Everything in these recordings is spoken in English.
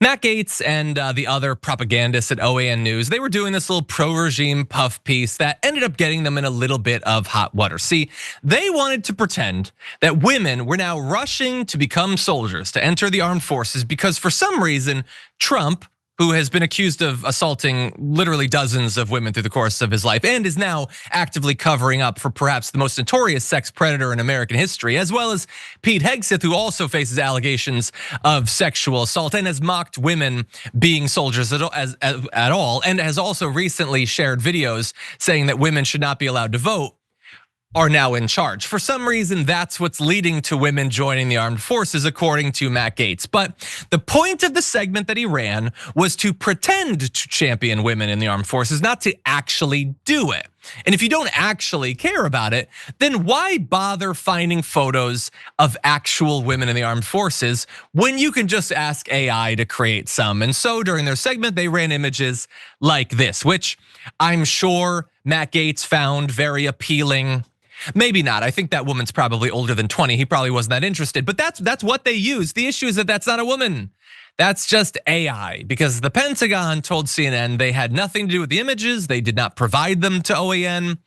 Matt Gaetz and the other propagandists at OAN News, they were doing this little pro-regime puff piece that ended up getting them in a little bit of hot water. See, they wanted to pretend that women were now rushing to become soldiers, to enter the armed forces, because for some reason, Trump, who has been accused of assaulting literally dozens of women through the course of his life and is now actively covering up for perhaps the most notorious sex predator in American history, as well as Pete Hegseth, who also faces allegations of sexual assault and has mocked women being soldiers at all, and has also recently shared videos saying that women should not be allowed to vote, are now in charge. For some reason, that's what's leading to women joining the armed forces, according to Matt Gaetz. But the point of the segment that he ran was to pretend to champion women in the armed forces, not to actually do it. And if you don't actually care about it, then why bother finding photos of actual women in the armed forces when you can just ask AI to create some? And so during their segment, they ran images like this, which I'm sure Matt Gaetz found very appealing. Maybe not. I think that woman's probably older than 20. He probably wasn't that interested, but that's what they use. The issue is that that's not a woman. That's just AI, because the Pentagon told CNN they had nothing to do with the images. They did not provide them to OAN.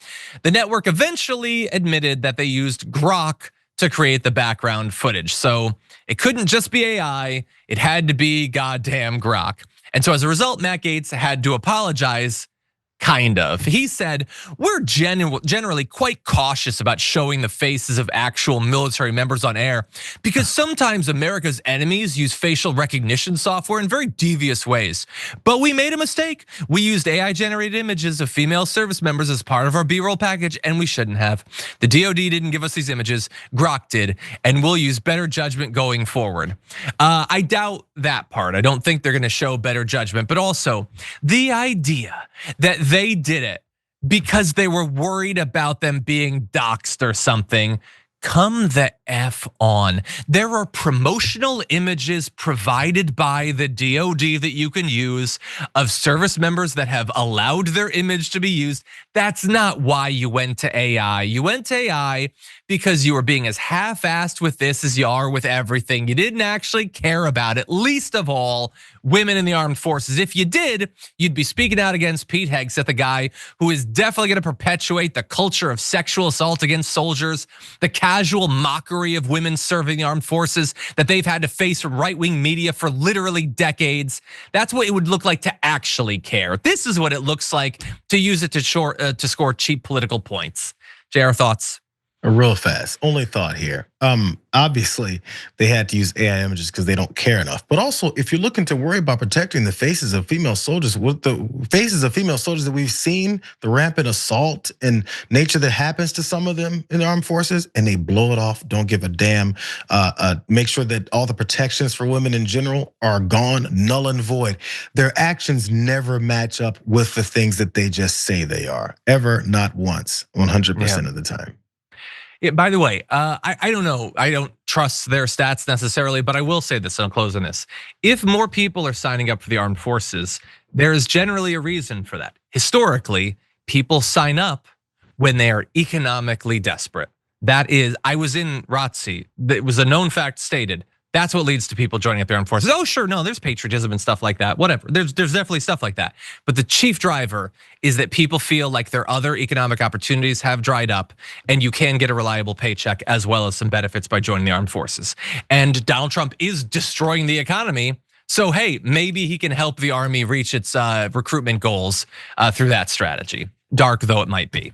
The network eventually admitted that they used Grok to create the background footage. So it couldn't just be AI. It had to be goddamn Grok. And so as a result, Matt Gaetz had to apologize. Kind of. He said, we're generally quite cautious about showing the faces of actual military members on air because sometimes America's enemies use facial recognition software in very devious ways. But we made a mistake. We used AI generated images of female service members as part of our B-roll package, and we shouldn't have. The DOD didn't give us these images, Grok did, and we'll use better judgment going forward. I doubt that part. I don't think they're gonna show better judgment, but also the idea that they did it because they were worried about them being doxxed or something. Come the F on. There are promotional images provided by the DOD that you can use of service members that have allowed their image to be used. That's not why you went to AI. You went to AI because you were being as half-assed with this as you are with everything. You didn't actually care about it, least of all women in the armed forces. If you did, you'd be speaking out against Pete Hegseth, the guy who is definitely gonna perpetuate the culture of sexual assault against soldiers, the casual mockery of women serving the armed forces that they've had to face from right-wing media for literally decades. That's what it would look like to actually care. This is what it looks like to use it to score cheap political points. JR, thoughts? Real fast, only thought here. Obviously, they had to use AI images because they don't care enough. But also, if you're looking to worry about protecting the faces of female soldiers, with the faces of female soldiers that we've seen, the rampant assault and nature that happens to some of them in the armed forces, and they blow it off, don't give a damn. Make sure that all the protections for women in general are gone, null and void. Their actions never match up with the things that they just say they are, ever, not once, 100% of the time. Yeah, by the way, I don't know. I don't trust their stats necessarily, but I will say this, and I'll close on this. If more people are signing up for the armed forces, there is generally a reason for that. Historically, people sign up when they are economically desperate. That is, I was in ROTC, it was a known fact stated. That's what leads to people joining up the armed forces. Oh, sure, no, there's patriotism and stuff like that, whatever. There's definitely stuff like that. But the chief driver is that people feel like their other economic opportunities have dried up and you can get a reliable paycheck as well as some benefits by joining the armed forces. And Donald Trump is destroying the economy. So hey, maybe he can help the army reach its recruitment goals through that strategy, dark though it might be.